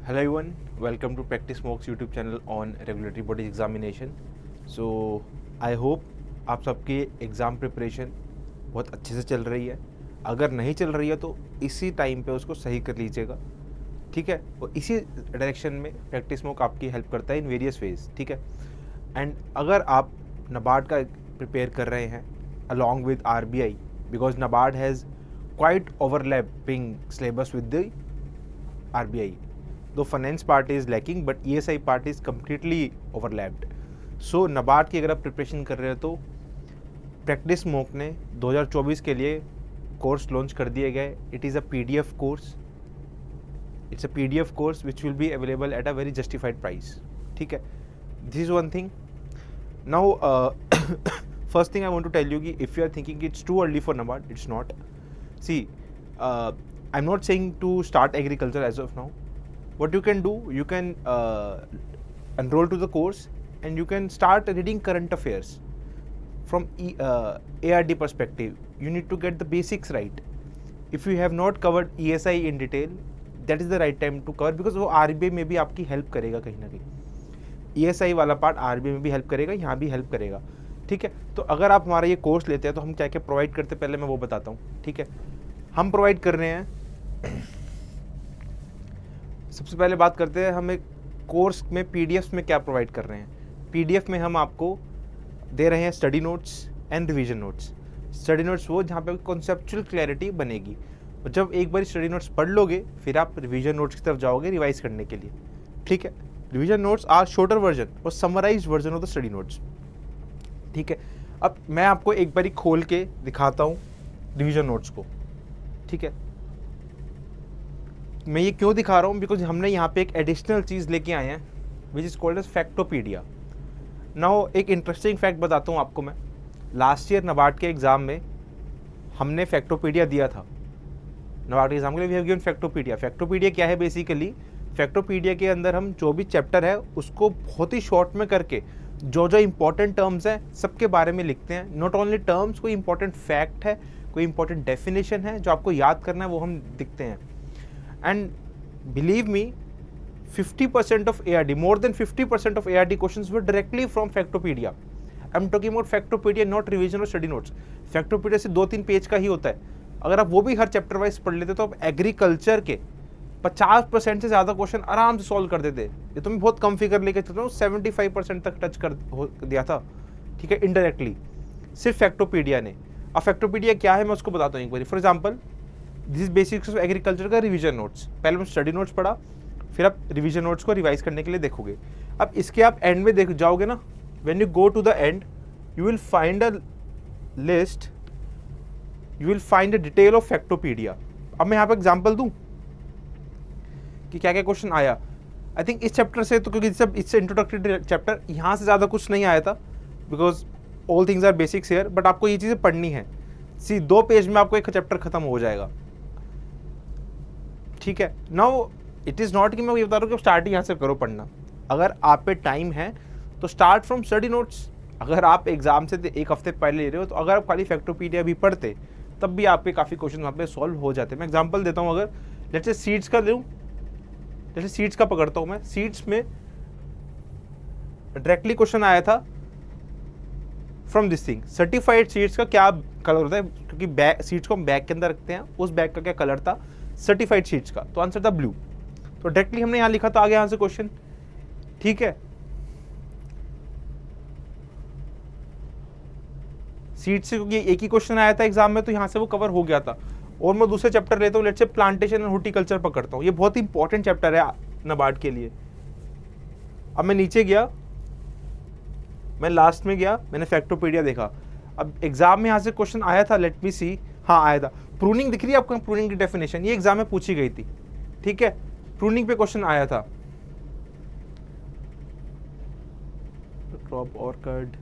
Hello everyone, welcome to Practice Mocks YouTube channel on regulatory bodies examination. So I hope आप सबकी exam preparation बहुत अच्छे से चल रही है. अगर नहीं चल रही है तो इसी टाइम पे उसको सही कर लीजिएगा, ठीक है. और इसी डायरेक्शन में प्रैक्टिस मॉक आपकी हेल्प करता है इन वेरियस वेज, ठीक है. एंड अगर आप नबार्ड का प्रिपेयर कर रहे हैं along with RBI, because NABARD has quite overlapping syllabus with the RBI. Though finance part is lacking, but ESI part is completely overlapped. So NABARD की अगर आप प्रिपरेशन कर रहे हो तो प्रैक्टिस मॉक ने 2024 के लिए कोर्स लॉन्च कर दिए गए. It is a PDF course. It's a PDF course which will be available at a very justified price, ठीक है. This is one thing. Now first thing I want to tell you कि if you are thinking it's too early for NABARD, it's not. See, I am not saying to start agriculture as of now. What you can do, you can enroll to the course and you can start reading current affairs from ARD perspective. You need to get the basics right. If you have not covered ESI in detail, that is the right time to cover, because वो RBI में भी आपकी help करेगा कहीं ना कहीं. ESI वाला part RBI में भी हेल्प करेगा, यहाँ भी हेल्प करेगा, ठीक है. तो अगर आप हमारा ये कोर्स लेते हैं तो हम क्या क्या प्रोवाइड करते हैं पहले मैं वो बताता हूँ, ठीक है. हम प्रोवाइड कर रहे हैं, सबसे पहले बात करते हैं हम एक कोर्स में PDFs में क्या प्रोवाइड कर रहे हैं. PDF में हम आपको दे रहे हैं study notes and revision notes. Study notes वो जहाँ पे कॉन्सेप्चुअल क्लैरिटी बनेगी, और जब एक बार स्टडी नोट्स पढ़ लोगे फिर आप रिवीजन नोट्स की तरफ जाओगे रिवाइज करने के लिए, ठीक है. Revision notes are shorter version और summarized version of the study notes, ठीक है. अब मैं आपको एक बारी खोल के दिखाता हूँ रिवीजन नोट्स को, ठीक है. मैं ये क्यों दिखा रहा हूँ, बिकॉज हमने यहाँ पे एक एडिशनल चीज़ लेके आए हैं which is called as Factopedia. Now एक इंटरेस्टिंग फैक्ट बताता हूँ आपको मैं. लास्ट ईयर नबार्ड के एग्ज़ाम में हमने फैक्टोपीडिया दिया था. नबार्ड के एग्ज़ाम के लिए वी हैव गिवन फैक्टोपीडिया. फैक्टोपीडिया क्या है बेसिकली? फैक्टोपीडिया के अंदर हम जो भी चैप्टर है उसको बहुत ही शॉर्ट में करके जो जो इंपॉर्टेंट टर्म्स हैं सबके बारे में लिखते हैं. नॉट ओनली टर्म्स, कोई इंपॉर्टेंट फैक्ट है, कोई इंपॉर्टेंट डेफिनेशन है जो आपको याद करना है, वो हम दिखते हैं. And believe me, 50% of ARD, more than 50% of ARD questions were directly from Factopedia. I'm talking about Factopedia, not revision or study notes. Factopedia से 2-3 पेज का ही होता है. अगर आप वो भी हर चैप्टर वाइज पढ़ लेते तो आप एग्रीकल्चर के 50% से ज़्यादा क्वेश्चन आराम से सॉल्व कर देते. ये तो मैं बहुत कम फिगर लेकर चल रहा हूँ, 75% तक टच कर दिया था, ठीक है, इनडायरेक्टली सिर्फ फैक्टोपीडिया ने. अब फैक्टोपीडिया क्या है मैं उसको बताता हूँ एक बार. For example, this basics of agriculture का रिवीजन नोट्स. पहले मैं स्टडी नोट्स पढ़ा, फिर आप रिवीजन नोट्स को रिवाइज करने के लिए देखोगे. अब इसके आप एंड में देख जाओगे ना, when you go to the end you will find a list, you will find a detail of Factopedia. अब मैं यहाँ पे एग्जांपल दूँ कि क्या क्या क्वेश्चन आया. आई थिंक इस चैप्टर से तो, क्योंकि सब इससे इंट्रोडक्टरी चैप्टर, यहाँ से ज़्यादा कुछ नहीं आया था because all things our basics here. But आपको ये चीज़ें पढ़नी है. सी 2 पेज में आपको एक चैप्टर खत्म हो जाएगा, ठीक है. नाउ इट इज़ नॉट कि मैं ये बता रहा हूँ कि स्टार्ट यहाँ से करो पढ़ना. अगर आप पे टाइम है तो स्टार्ट फ्रॉम स्टडी नोट्स. अगर आप एग्जाम से एक हफ्ते पहले ले रहे हो तो अगर आप खाली फैक्टोपीडिया भी पढ़ते तब भी आपके काफ़ी क्वेश्चन वहाँ पे सॉल्व हो जाते. मैं एग्जांपल देता हूँ. अगर जैसे सीड्स का लूँ, जैसे सीड्स का पकड़ता हूँ मैं. सीड्स में डायरेक्टली क्वेश्चन आया था from this thing, certified seeds का क्या कलर होता है, क्योंकि बैग सीड्स को हम बैग के अंदर रखते हैं. उस बैग का क्या कलर था सर्टिफाइड सीड्स का, तो आंसर था ब्लू. तो डायरेक्टली हमने यहाँ लिखा तो आ गया यहाँ से क्वेश्चन, ठीक है. सीड्स से क्योंकि एक ही क्वेश्चन आया था एग्जाम में तो यहाँ से वो कवर हो गया था. और मैं दूसरे चैप्टर लेता हूँ, let's say plantation and horticulture पकड़ता हूँ. ये बहुत ही इंपॉर्टेंट चैप्टर है नबार्ड के लिए. अब मैं नीचे गया, मैं लास्ट में गया, मैंने फैक्टोपीडिया देखा. अब एग्जाम में यहाँ से क्वेश्चन आया था, लेट मी सी, हाँ आया था. प्रूनिंग दिख रही है आपको, प्रूनिंग की डेफिनेशन ये एग्जाम में पूछी गई थी, ठीक है. प्रूनिंग पे क्वेश्चन आया था. क्रॉप ऑर्किड,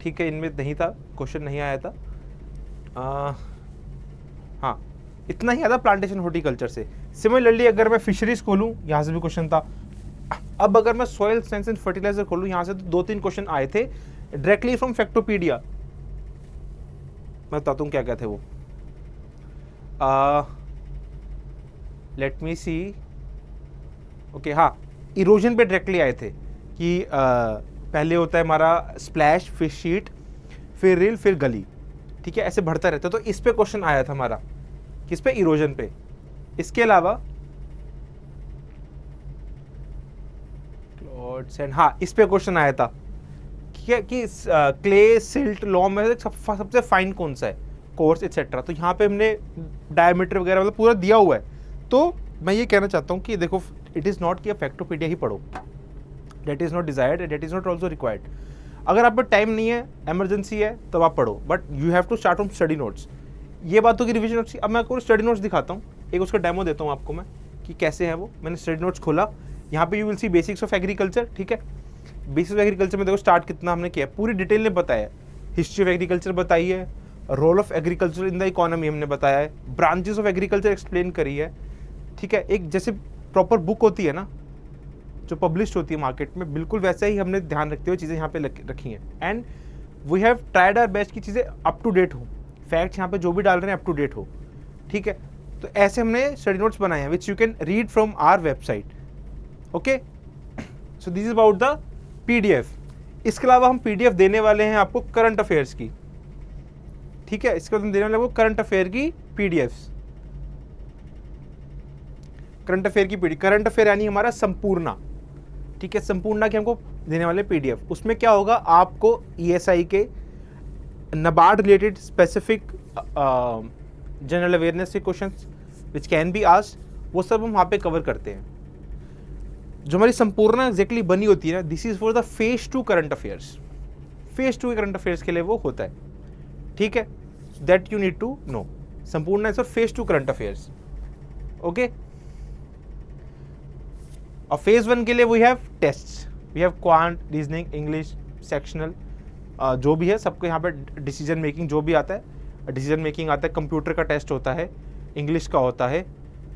ठीक है, इनमें नहीं था, क्वेश्चन नहीं आया था. हाँ, इतना ही आया था प्लांटेशन हॉर्टिकल्चर से. सिमिलरली अगर मैं फिशरीज खोलूँ, यहाँ से भी क्वेश्चन था. अब अगर मैं सॉइल साइंस एंड फर्टिलाइजर खोलूँ, यहाँ से तो 2-3 क्वेश्चन आए थे डायरेक्टली फ्रॉम फैक्टोपीडिया. मैं बताता हूँ क्या क्या थे वो. लेट मी सी, ओके हाँ, इरोजन पे डायरेक्टली आए थे कि पहले होता है हमारा स्प्लैश, फिर शीट, फिर रिल, फिर गली, ठीक है, ऐसे बढ़ता रहता है। तो इस पे क्वेश्चन आया था हमारा, किस पे, इरोजन पे। इसके अलावा हाँ, इस पे क्वेश्चन आया था कि क्ले, सिल्ट, लॉम में सबसे फाइन कौन सा है, कोर्स एक्सेट्रा। तो यहाँ पे हमने डायमीटर वगैरह मतलब पूरा दिया हुआ है। तो मैं ये कहना चाहता हूँ कि देखो, इट इज़ नॉट कि फैक्टोपीडिया ही पढ़ो, that is not desired, that is not also required. अगर आप पर टाइम नहीं है, इमरजेंसी है, तब आप पढ़ो, but you have to start from study notes. ये बातों की रिविजन नोट्स। अब मैं आपको स्टडी नोट्स दिखाता हूँ, एक उसका डेमो देता हूँ आपको मैं कि कैसे है वो। मैंने स्टडी नोट्स खोला, यहाँ पे you will see basics of agriculture, ठीक है। बेसिक्स ऑफ एग्रीकल्चर में देखो स्टार्ट कितना हमने किया, पूरी डिटेल में बताया, हिस्ट्री ऑफ एग्रीकल्चर बताई है, role of agriculture in the economy हमने बताया है, ब्रांचेस ऑफ एग्रीकल्चर एक्सप्लेन करी है, ठीक है। एक जैसे प्रॉपर बुक होती है ना जो पब्लिश होती है मार्केट में, बिल्कुल वैसा ही हमने ध्यान रखते हुए चीज़ें यहाँ पे रखी हैं। And we have tried our best की चीज़ें अप टू डेट हो, फैक्ट्स यहाँ पे जो भी डाल रहे हैं अप टू डेट हो, ठीक है। तो ऐसे हमने स्टडी नोट्स बनाए हैं which you can read from our website, okay. So this is about the PDF. इसके अलावा हम पीडीएफ देने वाले हैं आपको करंट अफेयर्स की, ठीक है। इसके बाद हम देने वाले आपको करंट अफेयर की पीडीएफ्स, करंट अफेयर की पीडीएफ, करंट अफेयर यानी हमारा संपूर्णा, ठीक है। संपूर्णा के हमको देने वाले पीडीएफ। उसमें क्या होगा, आपको ईएसआई के NABARD related specific general awareness के questions which can be asked, वो सब हम वहाँ पे कवर करते हैं। जो हमारी संपूर्णा एग्जैक्टली बनी होती है ना, this is for the phase 2 current affairs. Phase 2 के करंट अफेयर्स के लिए वो होता है, ठीक है। That you need to know. Sampoorna is for phase 2 current affairs, okay. और फेज 1 के लिए we have tests, we have quant, reasoning, English, sectional, जो भी है सबको यहाँ पे डिसीजन मेकिंग जो भी आता है, डिसीजन मेकिंग आता है, कंप्यूटर का टेस्ट होता है, इंग्लिश का होता है,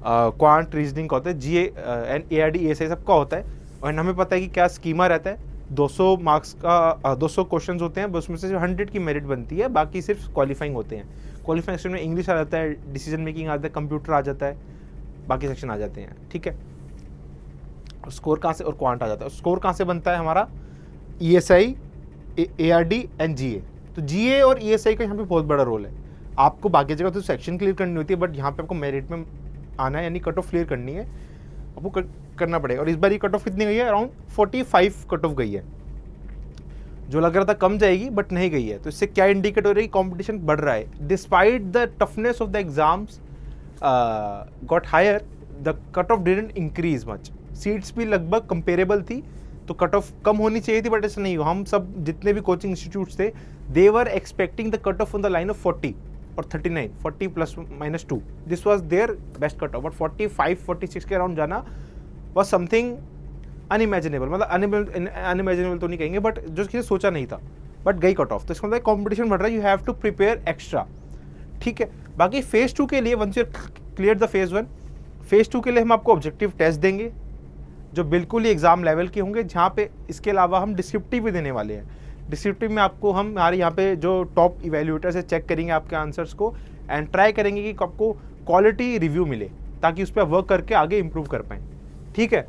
क्वांट, रीजनिंग का होता है, जीए एंड एआरडी एएसआई सबका होता है। और हमें पता है कि क्या स्कीमा रहता है, 200 मार्क्स का 200 क्वेश्चन होते हैं, उसमें से 100 की मेरिट बनती है, बाकी सिर्फ क्वालिफाइंग होते हैं। क्वालिफाइंग सेक्शन में इंग्लिश आ जाता है, डिसीजन मेकिंग आ जाता है, कंप्यूटर आ जाता है, बाकी सेक्शन आ जाते हैं, ठीक है। और स्कोर कहाँ से, और क्वांट आ जाता है। स्कोर कहाँ से बनता है हमारा, ईएसआई, एआरडी एंड जीए। तो जीए और ईएसआई का यहाँ पे बहुत बड़ा रोल है। आपको बाकी जगह तो सेक्शन क्लियर करनी होती है, बट यहाँ पे आपको मेरिट में आना है, यानी कट ऑफ क्लियर करनी है, आपको करना पड़ेगा। और इस बार ये कट ऑफ कितनी गई है, अराउंड 45 कट ऑफ गई है, जो लग रहा था कम जाएगी बट नहीं गई है। तो इससे क्या इंडिकेट हो रही है, कंपटीशन बढ़ रहा है। Despite the toughness of the exams got higher, the cut off didn't increase much. Seats भी लगभग कंपेरेबल थी, तो कट ऑफ कम होनी चाहिए थी, बट ऐसा नहीं हुआ। हम सब जितने भी कोचिंग इंस्टीट्यूट्स थे, they were expecting the cut off on the line of 40 और 39, 40 +- 2, this was their best cut off. But 45 46 के अराउंड जाना वॉज समथिंग अनइमेजिनेबल, मतलब अनइमेजिनेबल तो नहीं कहेंगे, बट जो किसी सोचा नहीं था, बट गई कट ऑफ। तो इसका मतलब कॉम्पिटिशन बढ़ रहा है, you have to prepare extra, ठीक है। बाकी फेज 2 के लिए, once you clear the phase 1, phase 2 के लिए हम आपको ऑब्जेक्टिव टेस्ट देंगे जो बिल्कुल ही एग्जाम लेवल के होंगे, जहाँ पे इसके अलावा हम डिस्क्रिप्टिव भी देने वाले हैं। डिस्क्रिप्टिव में आपको हम हमारे यहाँ पे जो टॉप इवेल्यूएटर से चेक करेंगे आपके आंसर्स को, एंड ट्राई करेंगे कि आपको क्वालिटी रिव्यू मिले, ताकि उस पर वर्क करके आगे इंप्रूव कर पाएँ, ठीक है।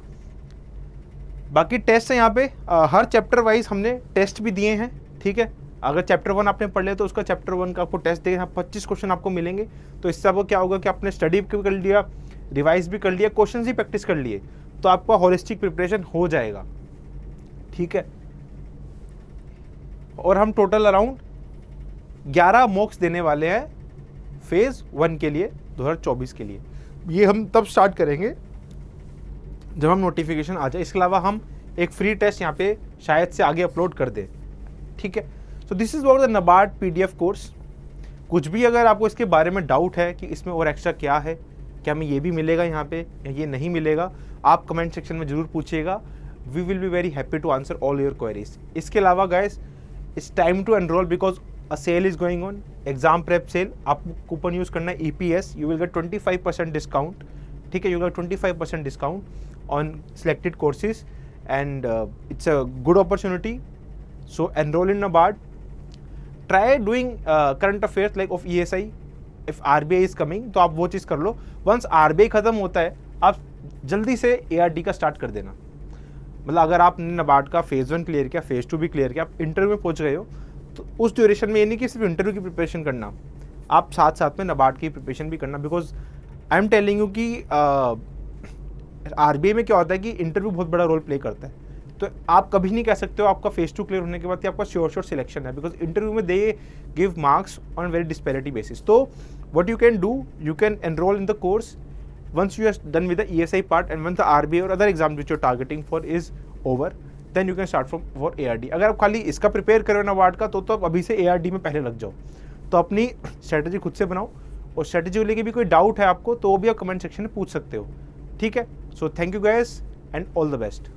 बाकी टेस्ट है यहाँ पे, हर चैप्टर वाइज हमने टेस्ट भी दिए हैं, ठीक है। अगर चैप्टर 1 आपने पढ़ लिया तो उसका चैप्टर 1 का आपको टेस्ट देगा, 25 क्वेश्चन आपको मिलेंगे। तो इससे आपको क्या होगा कि आपने स्टडी भी कर लिया, रिवाइज भी कर लिया, क्वेश्चन भी प्रैक्टिस कर लिए, तो आपका होलिस्टिक प्रिपरेशन हो जाएगा, ठीक है। और हम टोटल अराउंड 11 मॉक्स देने वाले हैं फेज 1 के लिए 2024 के लिए। ये हम तब स्टार्ट करेंगे जब हम नोटिफिकेशन आ जाए। इसके अलावा हम एक फ्री टेस्ट यहाँ पे शायद से आगे अपलोड कर दें, ठीक है। सो this is about the NABARD PDF course. कुछ भी अगर आपको इसके बारे में डाउट है कि इसमें और एक्स्ट्रा क्या है, क्या हमें ये भी मिलेगा यहाँ पे या ये नहीं मिलेगा, आप कमेंट सेक्शन में ज़रूर पूछिएगा। We will be very happy to answer all your queries. इसके अलावा guys, it's time to enroll because a sale is going on, exam prep sale. आप कूपन यूज़ करना है EPS, you will get 25% discount, ठीक है। You will get 25% discount on selected courses, and it's a good opportunity. So enroll in NABARD, try doing current affairs like of ESI। If RBI is coming तो आप वो चीज़ कर लो। Once RBI खत्म होता है, आप जल्दी से ARD का स्टार्ट कर देना। मतलब अगर आपने नबार्ड का फेज़ 1 क्लियर किया, फेज़ 2 भी क्लियर किया, आप इंटरव्यू में पहुंच गए हो, तो उस ड्यूरेशन में ये नहीं कि सिर्फ इंटरव्यू की प्रिपरेशन करना, आप साथ साथ में नबार्ड की प्रिपरेशन भी करना। Because I am telling you कि RBI में क्या होता है कि इंटरव्यू बहुत बड़ा रोल प्ले करता है। तो आप कभी नहीं कह सकते हो आपका फेज़ 2 क्लियर होने के बाद कि आपका श्योर सिलेक्शन है, बिकॉज इंटरव्यू में they give marks on very disparity basis. तो what you can do, you can enroll in the course once you are done with the ESI part and once the RBI or other exam which you're targeting for is over, then you can start for ARD। अगर आप खाली इसका prepare करो नबार्ड का, तो आप अभी से ARD में पहले लग जाओ। तो अपनी स्ट्रेटजी खुद से बनाओ, और स्ट्रेटजी को लेके भी कोई डाउट है आपको तो वो भी आप कमेंट सेक्शन में पूछ सकते हो, ठीक है। So thank you guys and all the best.